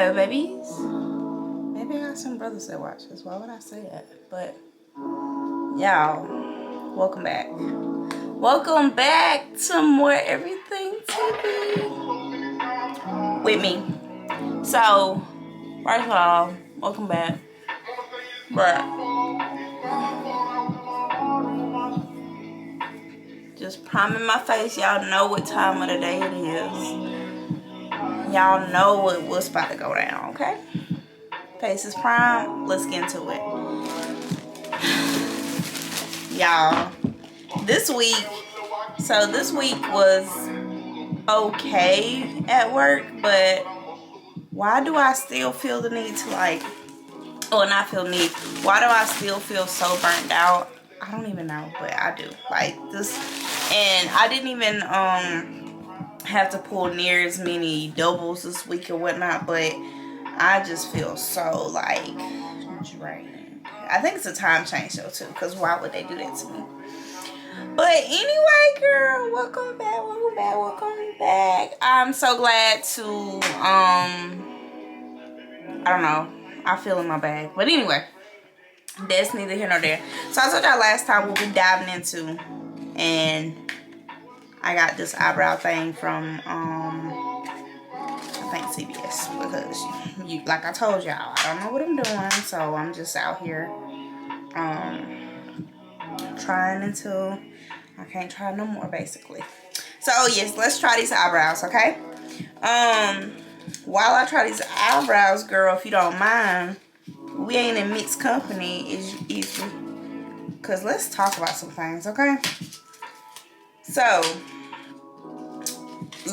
Hello, babies. Maybe I got some brothers that watch this. Why would I say that? But y'all, welcome back. Welcome back to More Everything TV with me. So, first of all, welcome back. But just priming my face. Y'all know what time of the day it is. Y'all know what's about to go down, okay? Face is prime. Let's get into it. Y'all, this week was okay at work, but why do I still feel the need to why do I still feel so burnt out? I don't even know, but I do. Like this, and I didn't even have to pull near as many doubles this week or whatnot, but I just feel so like drained. I think it's a time change though too, because why would they do that to me? But anyway, girl, welcome back. I'm so glad to I don't know, I feel in my bag. But anyway, that's neither here nor there. So I told y'all last time we'll be diving into, and I got this eyebrow thing from I think CBS, because you like I told y'all, I don't know what I'm doing, so I'm just out here trying until I can't try no more, basically. So yes, let's try these eyebrows, okay? While I try these eyebrows, girl, if you don't mind, we ain't in mixed company, is easy, because let's talk about some things, okay? So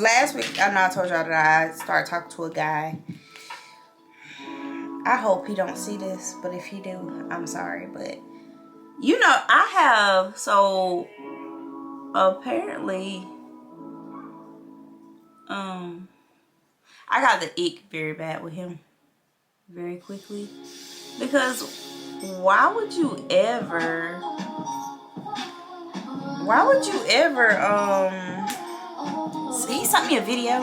last week, I know I told y'all that I started talking to a guy. I hope he don't see this, but if he do, I'm sorry. But you know, I have, so apparently I got the ick very bad with him very quickly, because why would you ever see, he sent me a video,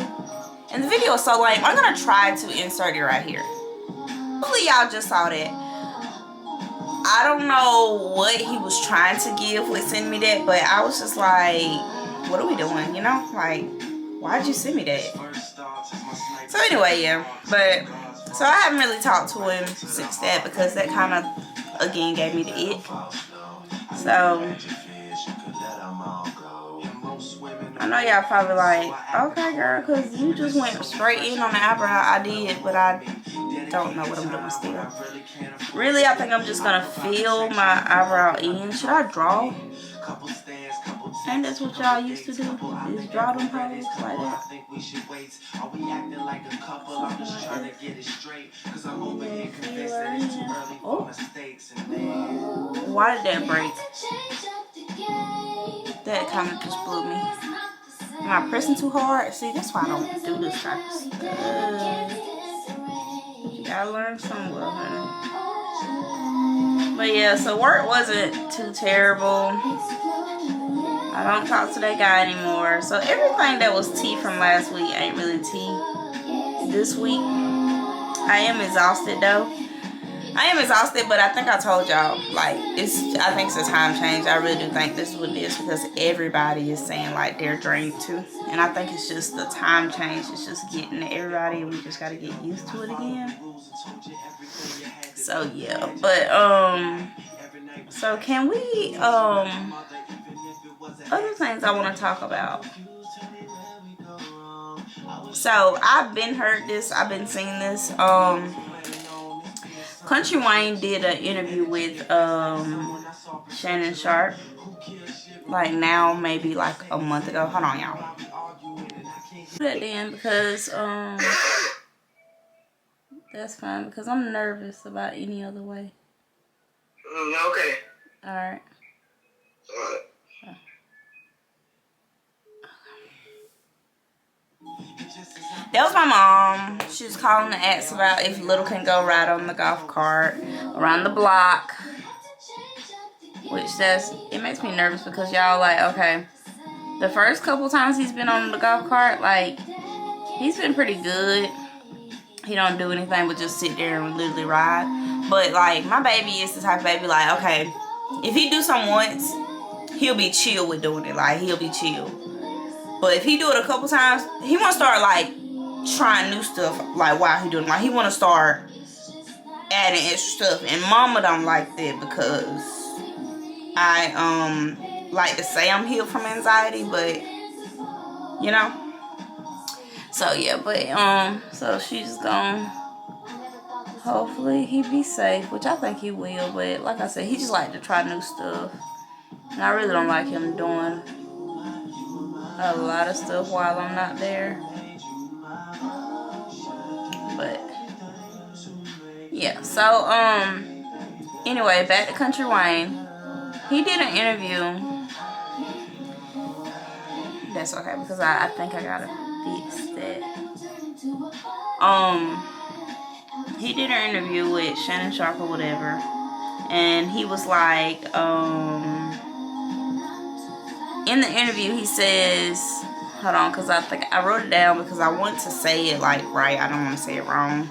and the video is so lame. I'm gonna try to insert it right here. Hopefully y'all just saw that. I don't know what he was trying to give with sending me that, but I was just like, what are we doing, you know? Like, why'd you send me that? So anyway, yeah. But so I haven't really talked to him since that, because that kind of again gave me the ick. So I know y'all probably like, okay girl, because you just went straight in on the eyebrow. I did, but I don't know what I'm doing still. Really, I think I'm just gonna fill my eyebrow in. Should I draw? And that's what y'all used to do, is draw them holes like that. Oh. Why did that break? That kind of just blew me. Am I pressing too hard? See, that's why I don't do this type of stuff. You gotta learn somewhere, honey. But yeah, so work wasn't too terrible. I don't talk to that guy anymore. So everything that was tea from last week ain't really tea this week. I am exhausted though. But I think I told y'all, like, I think it's a time change. I really do think this is what it is, because everybody is saying like they're drained too. And I think it's just the time change. It's just getting to everybody, and we just gotta get used to it again. So yeah, but so can we other things I want to talk about. So I've been seeing this. Country Wayne did an interview with Shannon Sharp, like now maybe like a month ago. Hold on, y'all. Do that then, because that's fine, because I'm nervous about any other way. Okay. All right. That was my mom. She was calling to ask about if Little can go ride on the golf cart around the block. Which it makes me nervous, because y'all, like, okay, the first couple times he's been on the golf cart, like, he's been pretty good. He don't do anything but just sit there and literally ride. But like my baby is the type of baby like, okay, if he do something once, he'll be chill with doing it. Like he'll be chill. But if he do it a couple times, he want to start like trying new stuff. Like while he doing it, like he want to start adding extra stuff. And mama don't like that because I like to say I'm healed from anxiety, but you know. So yeah, but so she's gone. Hopefully he be safe, which I think he will. But like I said, he just like to try new stuff, and I really don't like him doing a lot of stuff while I'm not there. But yeah, so anyway, back to Country Wayne. He did an interview. That's okay because I think I gotta fix that. He did an interview with Shannon Sharp or whatever, and he was like, in the interview he says, hold on, because I think I wrote it down because I want to say it like right. I don't want to say it wrong.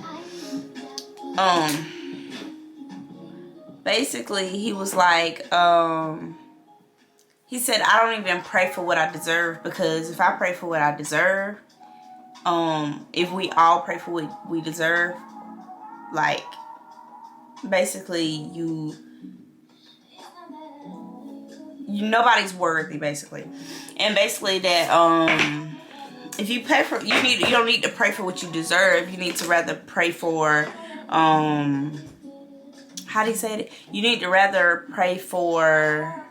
Basically he was like, he said, I don't even pray for what I deserve, because if I pray for what I deserve, if we all pray for what we deserve, like basically nobody's worthy, basically. And basically that if you pray for, you don't need to pray for what you deserve. You need to rather pray for how do you say it? You need to rather pray for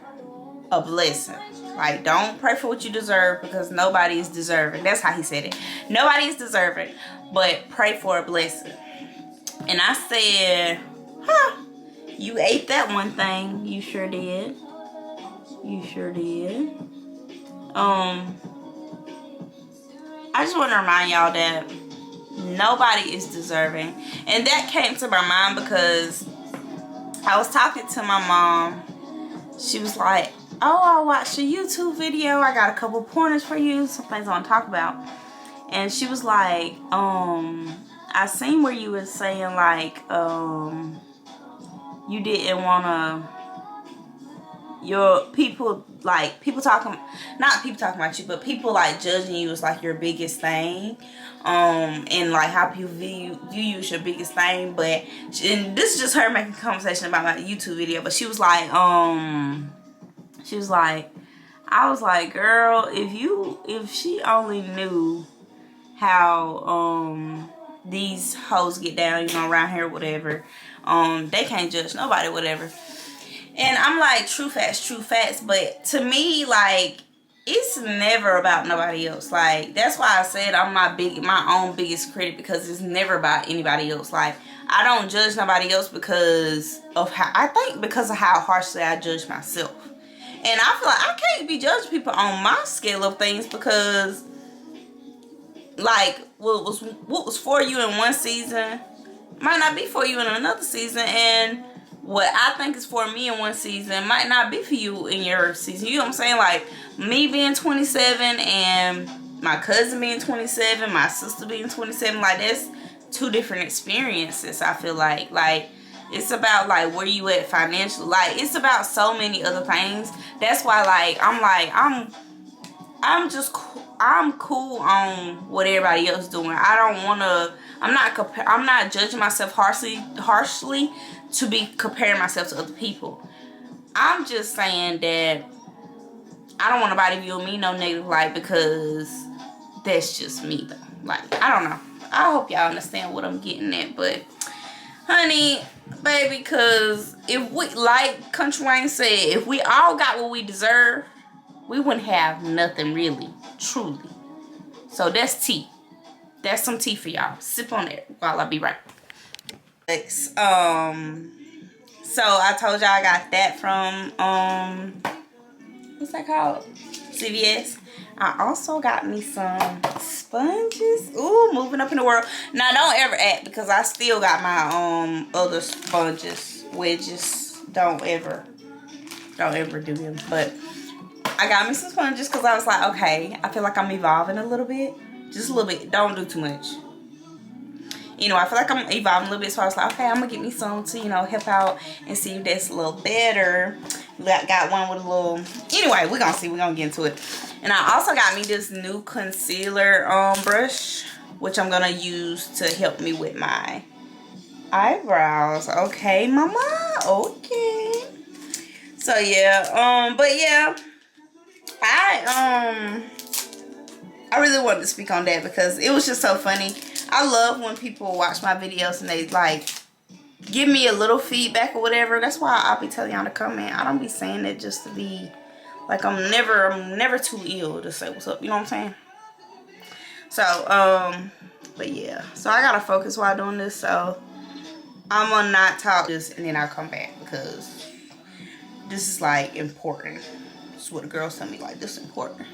a blessing. Like, don't pray for what you deserve, because nobody is deserving. That's how he said it. Nobody is deserving, but pray for a blessing. And I said, huh, you ate that one thing. You sure did. You sure did. I just want to remind y'all that nobody is deserving. And that came to my mind because I was talking to my mom. She was like, oh, I watched a YouTube video. I got a couple pointers for you. Some things I want to talk about. And she was like, I seen where you were saying like, you didn't want to, your people, like people talking, not people talking about you, but people like judging you is like your biggest thing. And like how people view you as your biggest thing. But and this is just her making conversation about my YouTube video. But she was like, I was like, girl, if she only knew how these hoes get down, you know, around here, whatever. They can't judge nobody, whatever. And I'm like, true facts. But to me, like, it's never about nobody else. Like, that's why I said I'm my own biggest critic, because it's never about anybody else. Like, I don't judge nobody else because of how harshly I judge myself. And I feel like I can't be judging people on my scale of things, because like what was for you in one season might not be for you in another season, and what I think is for me in one season might not be for you in your season. You know what I'm saying? Like, me being 27 and my cousin being 27, my sister being 27, like, that's two different experiences. I feel like it's about like where you at financially. Like, it's about so many other things. That's why I'm cool on what everybody else doing. I'm not judging myself harshly to be comparing myself to other people. I'm just saying that I don't want nobody view me no negative light, because that's just me though. Like, I don't know. I hope y'all understand what I'm getting at. But honey, baby, because if we, like Country Wayne said, if we all got what we deserve, we wouldn't have nothing really, truly. So that's tea. That's some tea for y'all. Sip on it while I be right. So I told y'all I got that from what's that called? CVS. I also got me some sponges. Ooh, moving up in the world. Now don't ever act, because I still got my other sponges, wedges. Don't ever do them. But I got me some sponges because I was like, okay, I feel like I'm evolving a little bit. Just a little bit. Don't do too much. You know, I feel like I'm evolving a little bit, so I was like, okay, I'm gonna get me some to, you know, help out and see if that's a little better. Got one with a little, anyway, we're gonna see, we're gonna get into it. And I also got me this new concealer brush, which I'm gonna use to help me with my eyebrows. Okay, mama, okay. So yeah, but yeah, I really wanted to speak on that because it was just so funny. I love when people watch my videos and they like give me a little feedback or whatever. That's why I'll be telling y'all to comment. I don't be saying it just to be like, I'm never too ill to say what's up, you know what I'm saying? So but yeah, so I gotta focus while doing this, so I'm gonna not talk this and then I'll come back because this is like important. This is what the girls tell me, like, this is important.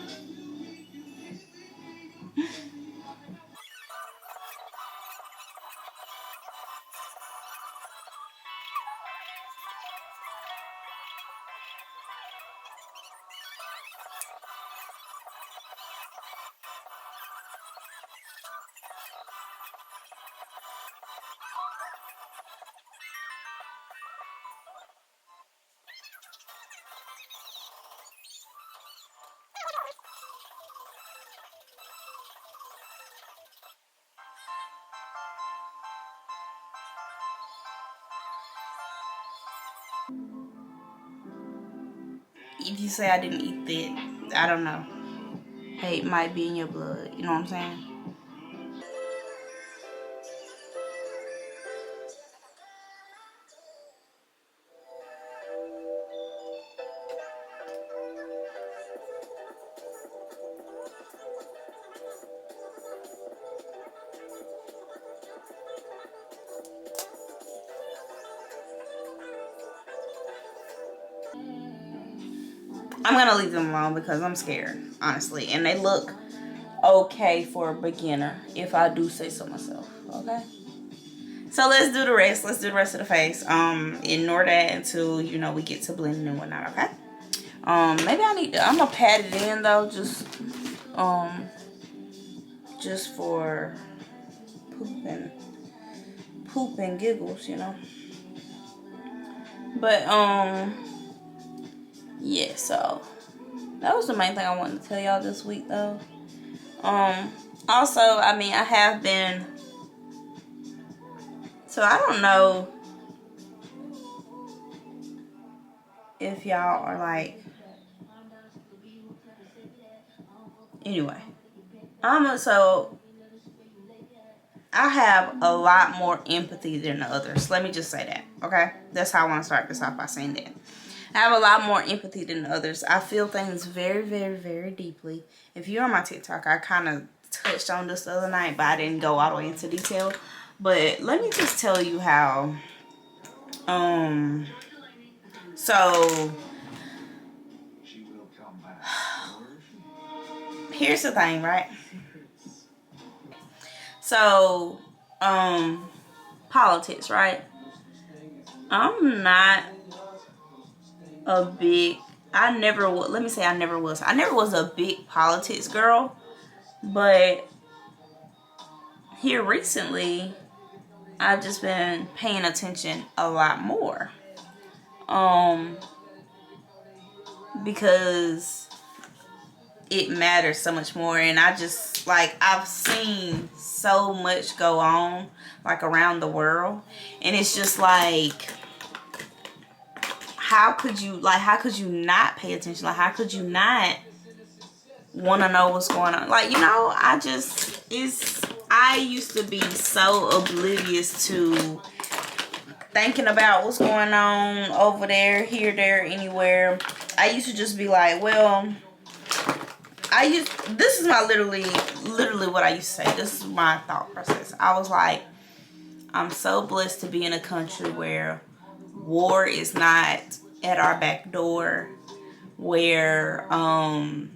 If you say I didn't eat that, I don't know. Hate might be in your blood, you know what I'm saying? I'm gonna leave them alone because I'm scared, honestly. And they look okay for a beginner, if I do say so myself, okay? So let's do the rest. Let's do the rest of the face. Ignore that until, you know, we get to blending and whatnot, okay? Maybe I need to, I'm gonna pat it in though, just for poop and giggles, you know? But, yeah, so that was the main thing I wanted to tell y'all this week though. Also, I mean, I have been, so I don't know if y'all are like, anyway, so I have a lot more empathy than the others. Let me just say that, okay? That's how I want to start this off, by saying that. I have a lot more empathy than the others. I feel things very, very, very deeply. If you're on my TikTok, I kind of touched on this the other night, but I didn't go all the way into detail. But let me just tell you how, so here's the thing, right? So, politics, right? I'm not a big, I never was a big politics girl, but here recently, I've just been paying attention a lot more, because it matters so much more. And I just, like, I've seen so much go on, like, around the world, and it's just like, how could you not pay attention? Like, how could you not want to know what's going on? Like, you know, I used to be so oblivious to thinking about what's going on over there, here, there, anywhere. I used to just be like, well, this is my literally what I used to say. This is my thought process. I was like, I'm so blessed to be in a country where war is not at our back door, where and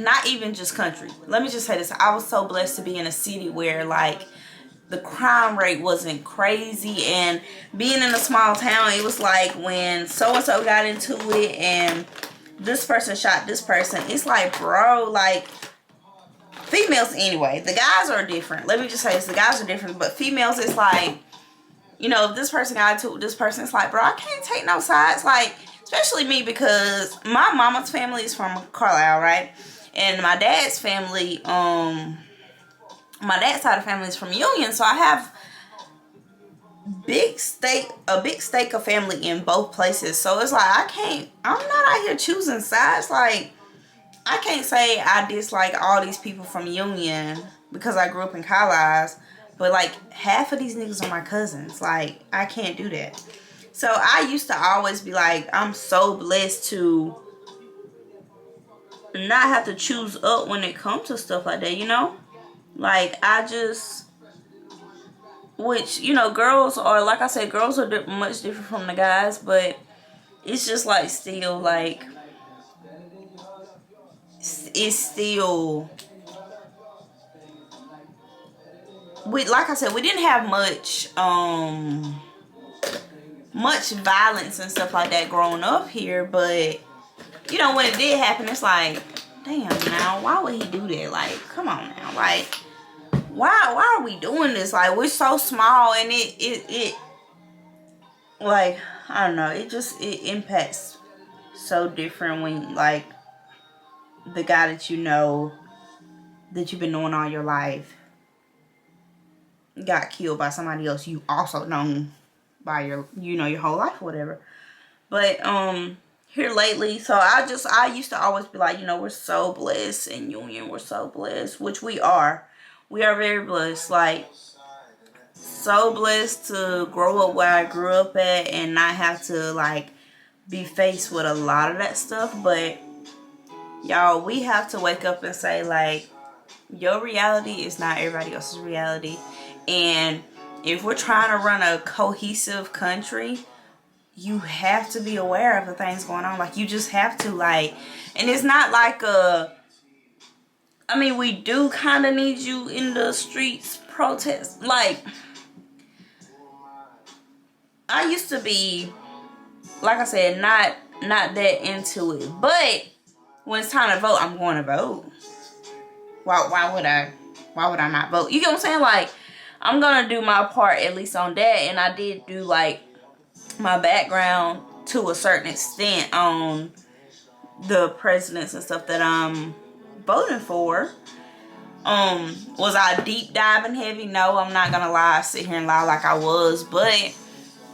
not even just country. Let me just say this. I was so blessed to be in a city where, like, the crime rate wasn't crazy, and being in a small town, it was like when so-and-so got into it and this person shot this person, it's like, bro, like, females anyway. The guys are different. Let me just say this. The guys are different. But females, it's like, you know, if this person got into it with this person, it's like, bro, I can't take no sides. Like, especially me, because my mama's family is from Carlisle, right? And my dad's family, my dad's side of the family is from Union. So I have a big stake of family in both places. So it's like, I'm not out here choosing sides. Like, I can't say I dislike all these people from Union because I grew up in Carlisle, but like half of these niggas are my cousins. Like, I can't do that. So I used to always be like, I'm so blessed to not have to choose up when it comes to stuff like that, you know? Like, which, you know, girls are, like I said, girls are much different from the guys, but it's just like still like, it's still, like I said, we didn't have much violence and stuff like that growing up here, but you know, when it did happen, it's like, damn, now why would he do that? Like, come on now, like, why are we doing this? Like, we're so small, and it like, I don't know, it impacts so different when, like, the guy that you know, that you've been knowing all your life, got killed by somebody else you also known by your whole life or whatever. But here lately, so I used to always be like, you know, we're so blessed in Union, we're so blessed, which we are very blessed. Like, so blessed to grow up where I grew up at and not have to like be faced with a lot of that stuff. But y'all, we have to wake up and say, like, your reality is not everybody else's reality. And if we're trying to run a cohesive country, you have to be aware of the things going on. Like, you just have to, like, and it's not like I mean, we do kind of need you in the streets protest. Like, I used to be, like I said, not that into it. But when it's time to vote, I'm going to vote. Why would I not vote? You get what I'm saying? Like, I'm gonna do my part at least on that. And I did do like my background to a certain extent on the presidents and stuff that I'm voting for. Was I deep diving heavy? No, I'm not gonna lie, sit here and lie like I was, but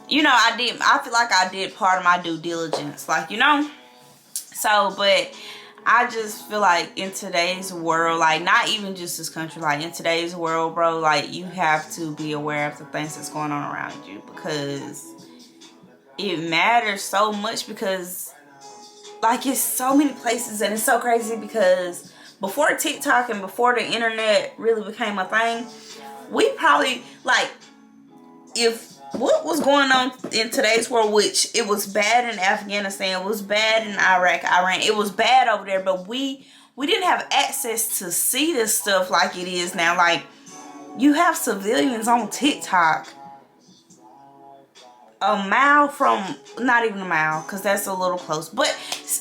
you know, I feel like I did part of my due diligence, like, you know. So, but I just feel like in today's world, like, not even just this country, like in today's world, bro, like, you have to be aware of the things that's going on around you, because it matters so much. Because like, it's so many places, and it's so crazy because before TikTok and before the internet really became a thing, we probably, like, if what was going on in today's world, which it was bad in Afghanistan, it was bad in Iraq, Iran, it was bad over there, but we didn't have access to see this stuff like it is now. Like, you have civilians on TikTok a mile from, not even a mile, because that's a little close, but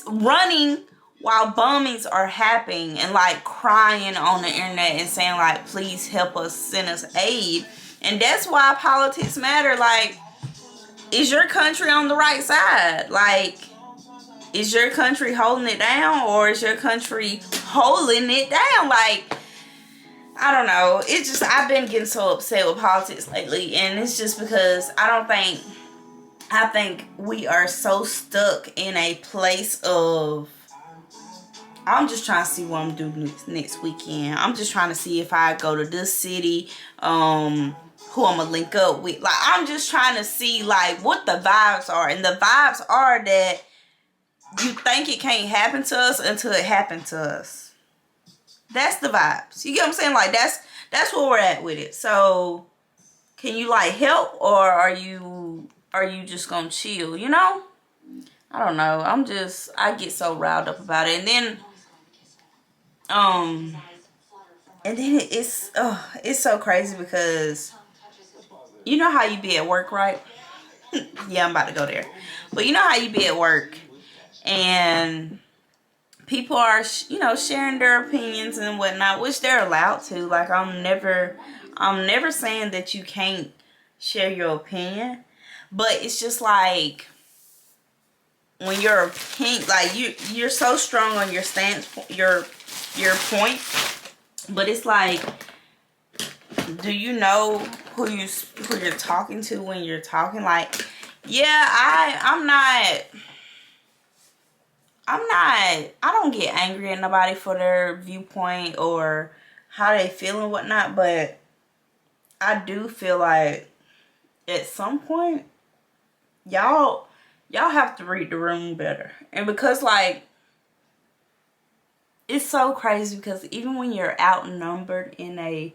running while bombings are happening and like crying on the internet and saying like, please help us, send us aid. And that's why politics matter. Like, is your country on the right side? Like, is your country holding it down, or is your country holding it down? Like, I don't know. It's just, I've been getting so upset with politics lately, and it's just because I think we are so stuck in a place of, I'm just trying to see what I'm doing next weekend. I'm just trying to see if I go to this city, who I'm gonna link up with. Like, I'm just trying to see like what the vibes are. And the vibes are that you think it can't happen to us until it happened to us. That's the vibes. You get what I'm saying? Like, that's where we're at with it. So can you like help, or are you just gonna chill, you know? I don't know. I get so riled up about it. And then it's so crazy because you know how you be at work, right? Yeah, I'm about to go there. But you know how you be at work and people are, you know, sharing their opinions and whatnot, which they're allowed to. Like, I'm never saying that you can't share your opinion, but it's just like, when your opinion, like, you're so strong on your stance, your point, but it's like, do you know who you're talking to when you're talking? Like, yeah, I don't get angry at nobody for their viewpoint or how they feel and whatnot, but I do feel like at some point y'all have to read the room better. And because, like, it's so crazy, because even when you're outnumbered in an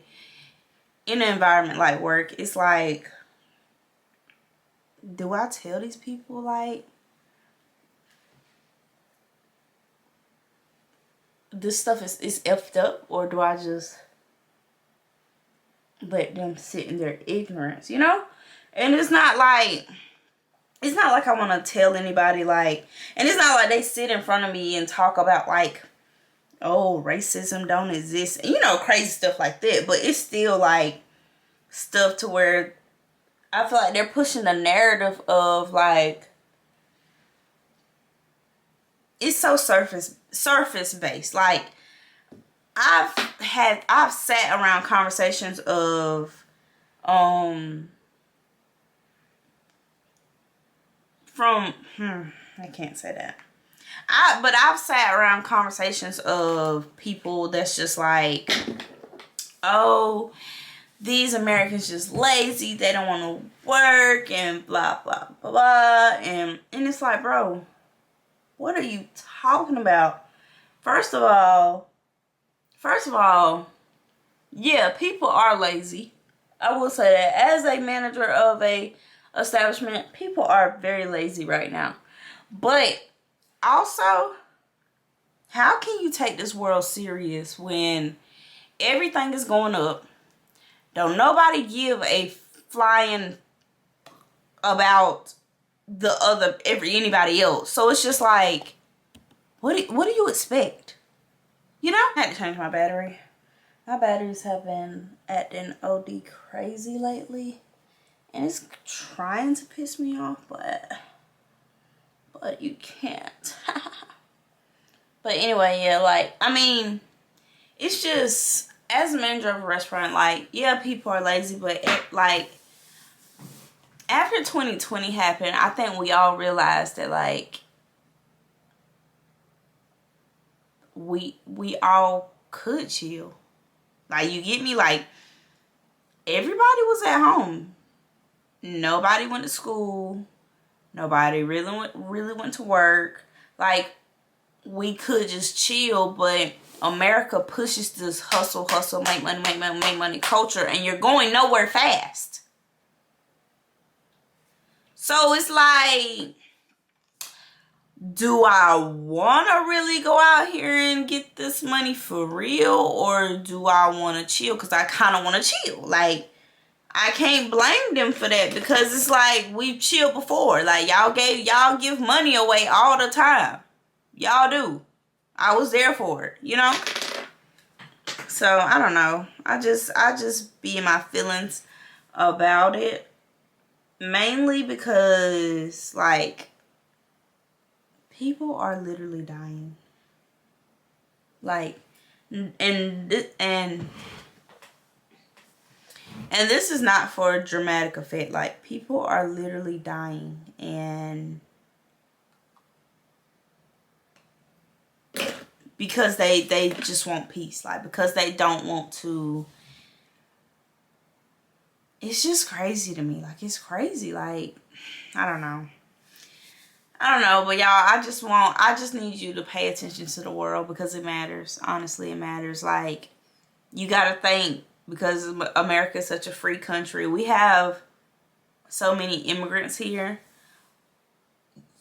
environment like work, it's like, do I tell these people, like, this stuff is effed up, or do I just let them sit in their ignorance, you know? And it's not like I want to tell anybody, like, and it's not like they sit in front of me and talk about, like, oh, racism don't exist, and, you know, crazy stuff like that. But it's still like stuff to where I feel like they're pushing the narrative of, like, it's so surface based. Like, I've sat around conversations of I can't say that. But I've sat around conversations of people that's just like, oh, these Americans just lazy, they don't want to work, and blah blah blah blah, and it's like, bro, what are you talking about? First of all, yeah, people are lazy. I will say that as a manager of a establishment, people are very lazy right now. But also, how can you take this world serious when everything is going up? Don't nobody give a flying about anybody else. So it's just like, what do you expect? You know? I had to change my battery. My batteries have been acting OD crazy lately, and it's trying to piss me off, but you can't. But anyway, yeah, like, I mean, it's just, as a manager of a restaurant, like, yeah, people are lazy, but like, after 2020 happened, I think we all realized that, like, we all could chill. Like, you get me? Like, everybody was at home. Nobody went to school. Nobody really went to work. Like, we could just chill, but America pushes this hustle, make money culture, and you're going nowhere fast. So it's like, do I want to really go out here and get this money for real, or do I want to chill? Because I kind of want to chill. Like, I can't blame them for that, because it's like, we've chilled before. Like, y'all give money away all the time. Y'all do. I was there for it, you know? So, I don't know. I just be in my feelings about it. Mainly because, like, people are literally dying. Like, and this is not for a dramatic effect. Like, people are literally dying, and because they just want peace. Like, because they don't want to. It's just crazy to me. Like, it's crazy. Like, I don't know, but y'all, I just need you to pay attention to the world, because it matters. Honestly, it matters. Like, you gotta think, because America is such a free country. We have so many immigrants here.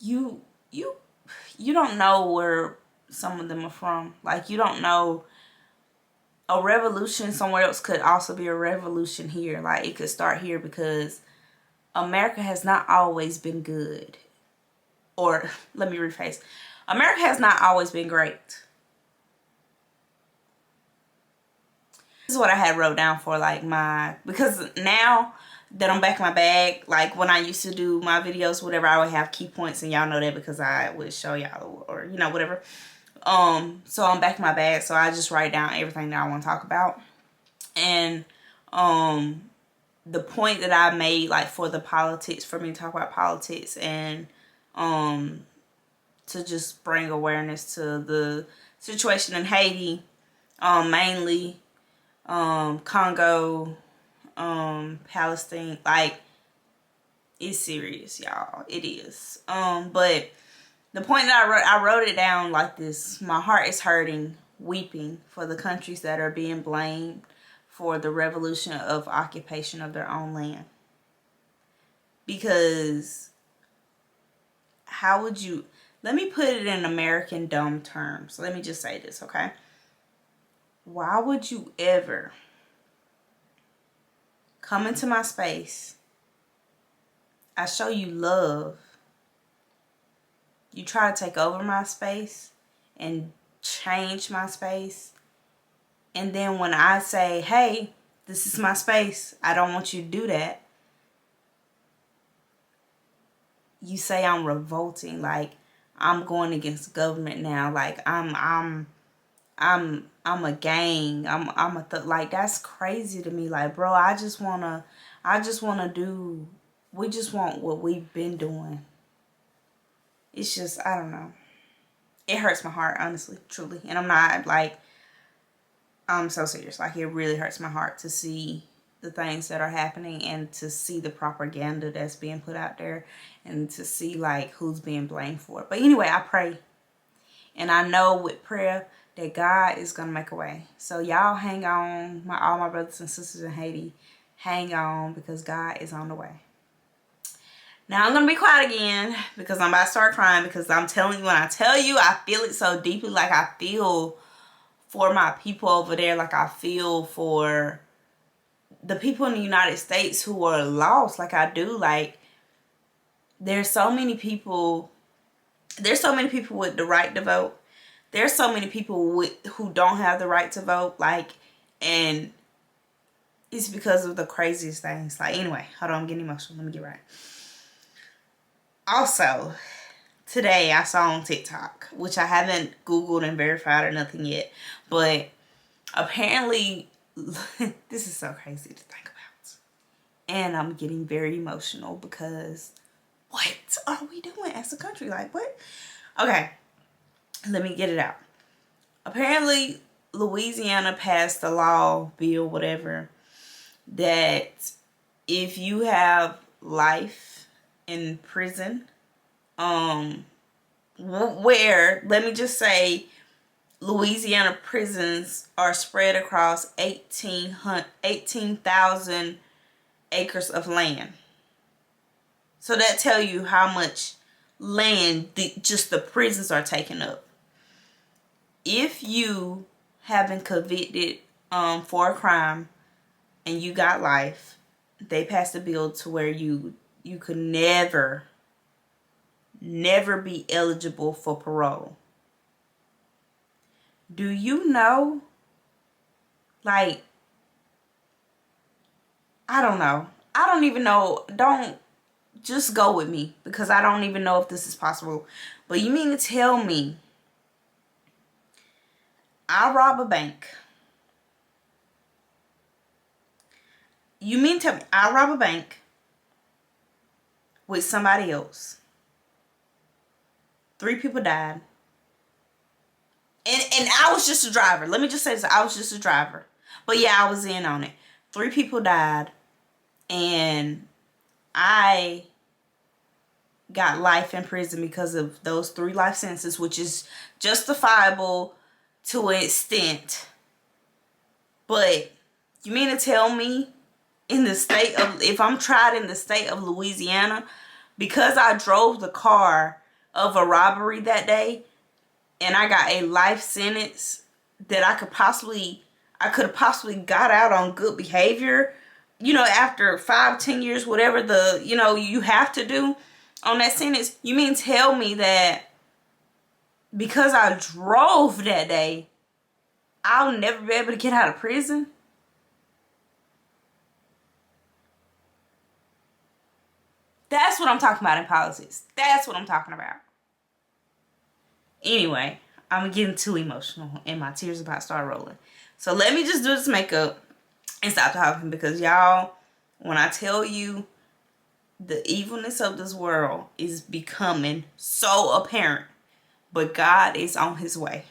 You don't know where some of them are from. Like, you don't know. A revolution somewhere else could also be a revolution here. Like, it could start here, because America has not always been good. Or, let me rephrase. America has not always been great. This is what I had wrote down for like because now that I'm back in my bag, like when I used to do my videos, whatever, I would have key points, and y'all know that because I would show y'all, or you know, whatever. So I'm back in my bag, so I just write down everything that I want to talk about. And the point that I made, like for the politics, for me to talk about politics, and to just bring awareness to the situation in Haiti, mainly Congo, Palestine. Like, it's serious, y'all. It is. But the point that I wrote it down like this: my heart is hurting, weeping for the countries that are being blamed for the revolution of occupation of their own land. Because how would you, let me put it in American dumb terms. Let me just say this, okay? Why would you ever come into my space? I show you love. You try to take over my space and change my space. And then when I say, hey, this is my space, I don't want you to do that, you say I'm revolting, like I'm going against the government now, like I'm a gang, like that's crazy to me. Like, bro, I just wanna do, we just want what we've been doing. It's just, I don't know. It hurts my heart, honestly, truly. And I'm not like, I'm so serious. Like, it really hurts my heart to see the things that are happening, and to see the propaganda that's being put out there, and to see like who's being blamed for it. But anyway, I pray, and I know with prayer that God is gonna make a way. So y'all hang on, all my brothers and sisters in Haiti, hang on, because God is on the way. Now I'm gonna be quiet again because I'm about to start crying, because I'm telling you, when I tell you, I feel it so deeply. Like, I feel for my people over there. Like, I feel for the people in the United States who are lost. Like, I do. Like, there's so many people with the right to vote. There's so many people who don't have the right to vote. Like, and it's because of the craziest things. Like, anyway, hold on, I'm getting emotional. Let me get right. Also, today I saw on TikTok, which I haven't Googled and verified or nothing yet, but apparently, this is so crazy to think about. And I'm getting very emotional because what are we doing as a country? Like, what? Okay, let me get it out. Apparently, Louisiana passed a law, bill, whatever, that if you have life in prison, where, let me just say, Louisiana prisons are spread across 18,000 acres of land. So that tell you how much land just the prisons are taking up. If you have been convicted for a crime and you got life, they passed a bill to where you could never be eligible for parole. Do you know? Like, I don't know. I don't even know. Don't, just go with me, because I don't even know if this is possible. But you mean to tell me I rob a bank? You mean to tell me I rob a bank with somebody else? 3 people died. And I was just a driver. Let me just say this. I was just a driver. But yeah, I was in on it. 3 people died. And I got life in prison because of those 3 life sentences, which is justifiable to an extent. But you mean to tell me in the state of, if I'm tried in the state of Louisiana, because I drove the car of a robbery that day, and I got a life sentence that I could have possibly got out on good behavior, you know, after 5-10 years, whatever you have to do on that sentence. You mean tell me that because I drove that day, I'll never be able to get out of prison? That's what I'm talking about in politics. That's what I'm talking about. Anyway, I'm getting too emotional and my tears about to start rolling. So let me just do this makeup and stop talking, because y'all, when I tell you the evilness of this world is becoming so apparent, but God is on his way.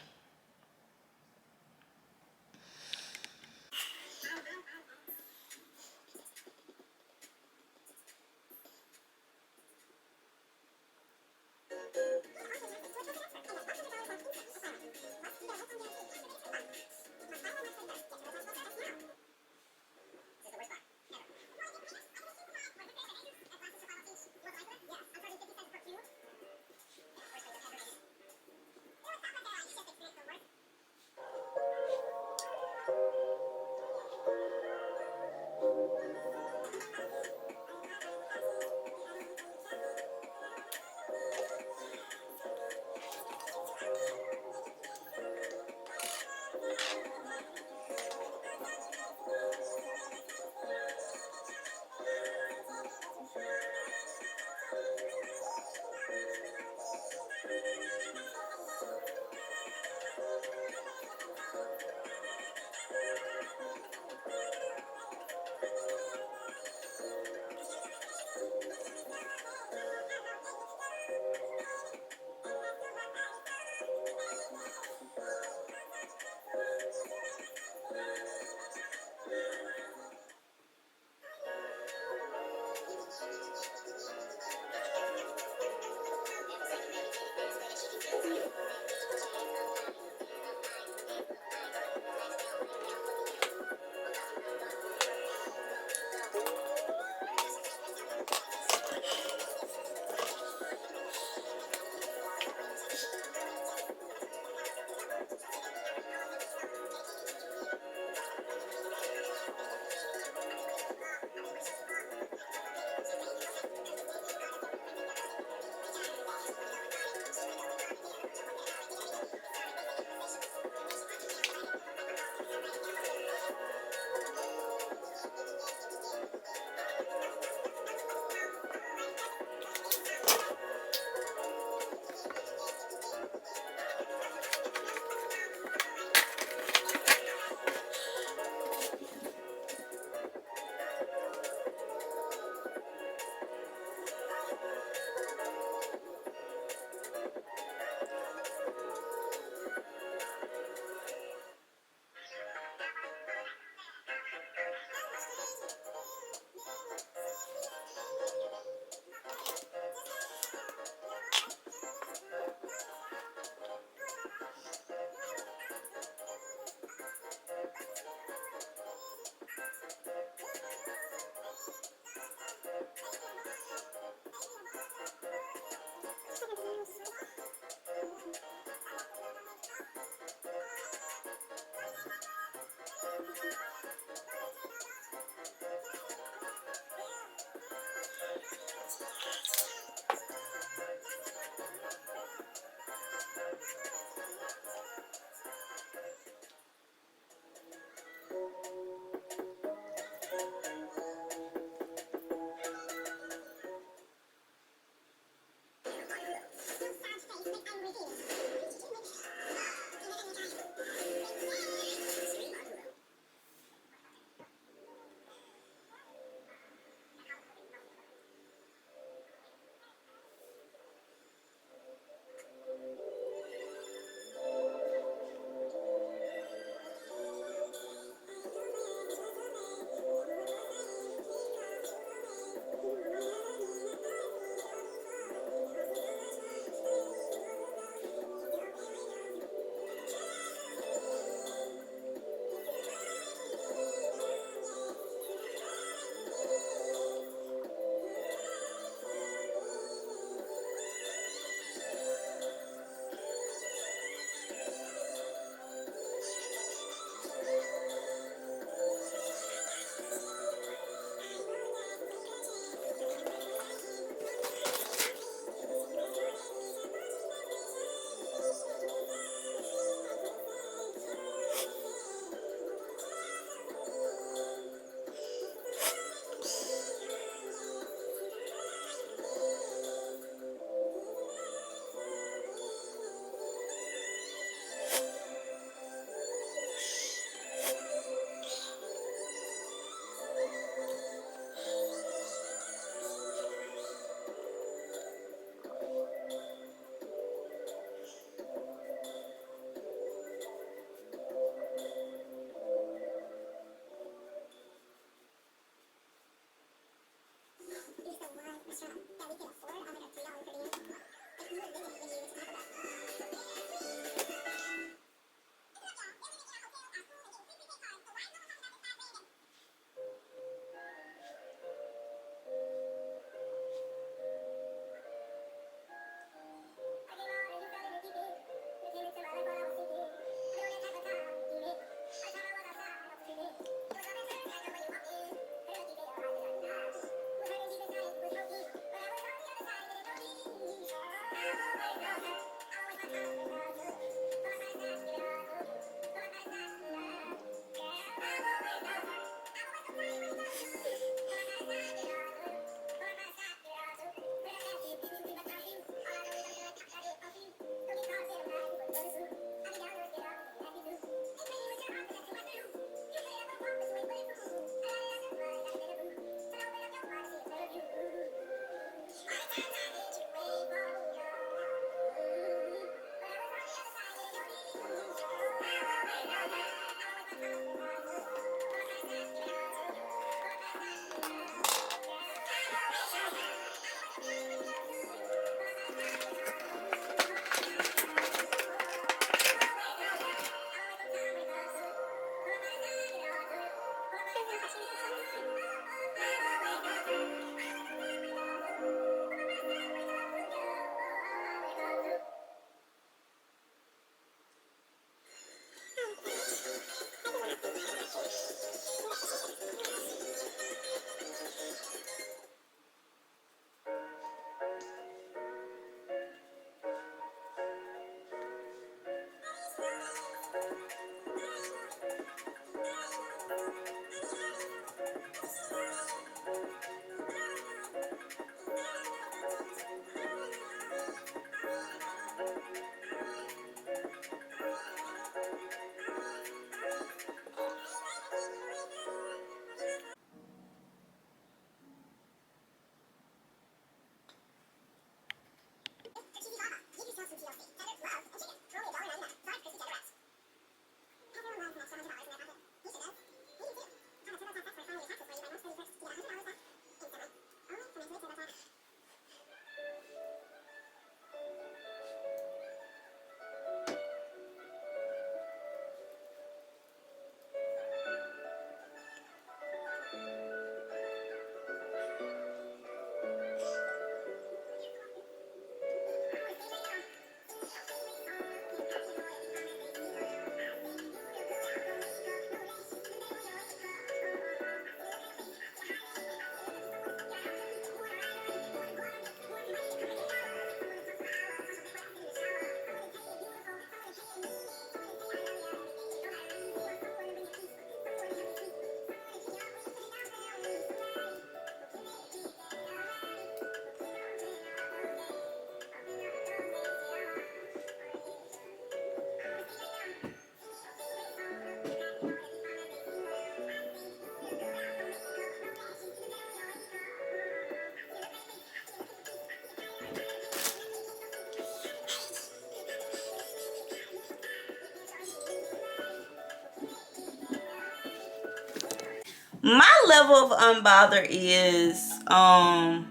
My level of unbother is my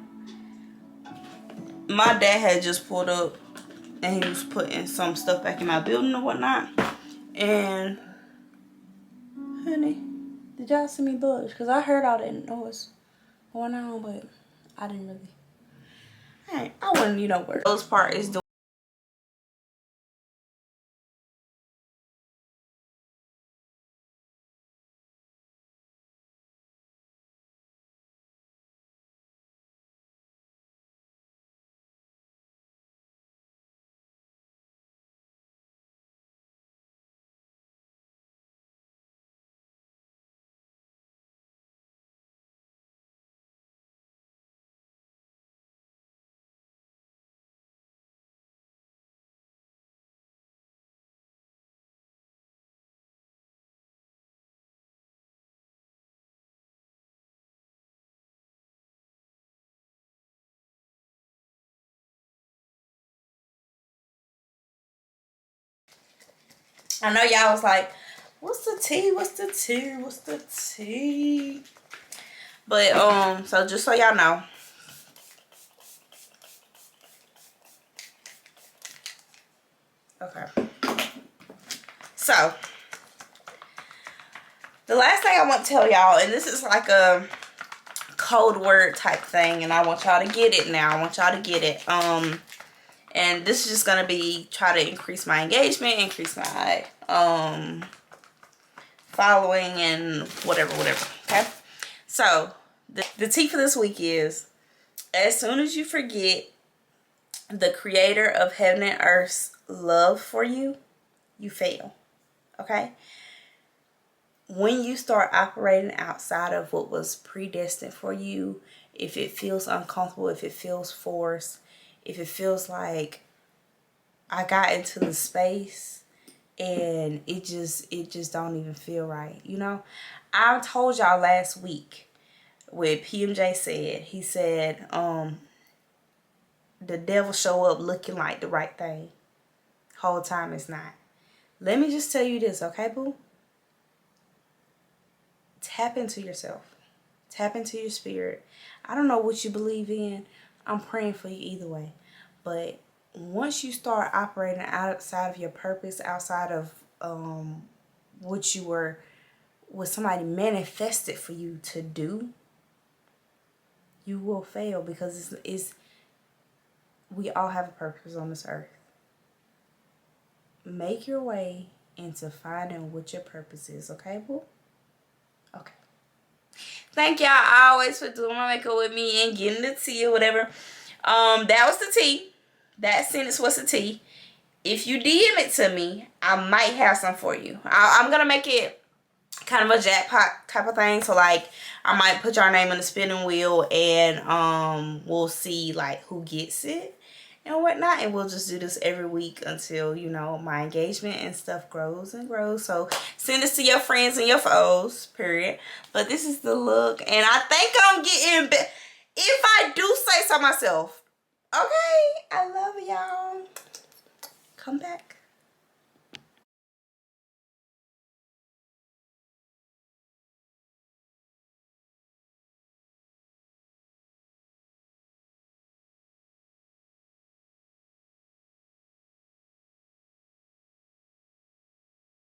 dad had just pulled up and he was putting some stuff back in my building or whatnot. And honey, did y'all see me budge? Because I heard all that noise going on, but I didn't really. Hey, I wouldn't, you know, work. Those part is the. I know y'all was like, what's the tea? What's the tea? What's the tea? But so just so y'all know. Okay. So the last thing I want to tell y'all, and this is like a code word type thing, and I want y'all to get it now. I want y'all to get it. And this is just gonna be try to increase my engagement, increase my following, and whatever. Okay. So the tea for this week is, as soon as you forget the creator of heaven and earth's love for you, you fail. Okay. When you start operating outside of what was predestined for you, if it feels uncomfortable, if it feels forced, if it feels like I got into the space and it just don't even feel right, you know. I told y'all last week what PMJ said. He said the devil show up looking like the right thing, whole time it's not. Let me just tell you this, okay, boo? Tap into yourself. Tap into your spirit. I don't know what you believe in. I'm praying for you either way. But once you start operating outside of your purpose, outside of what somebody manifested for you to do, you will fail, because we all have a purpose on this earth. Make your way into finding what your purpose is, okay, boo? Okay. Thank y'all always for doing my makeup with me and getting the tea or whatever. That was the tea. That sentence was the tea. If you DM it to me, I might have some for you. I'm gonna make it kind of a jackpot type of thing. So like, I might put your name on the spinning wheel, and we'll see like who gets it and whatnot, and we'll just do this every week until, you know, my engagement and stuff grows and grows. So send this to your friends and your foes, period. But this is the look, and I think I'm getting if I do say so myself. Okay, I love y'all. Come back.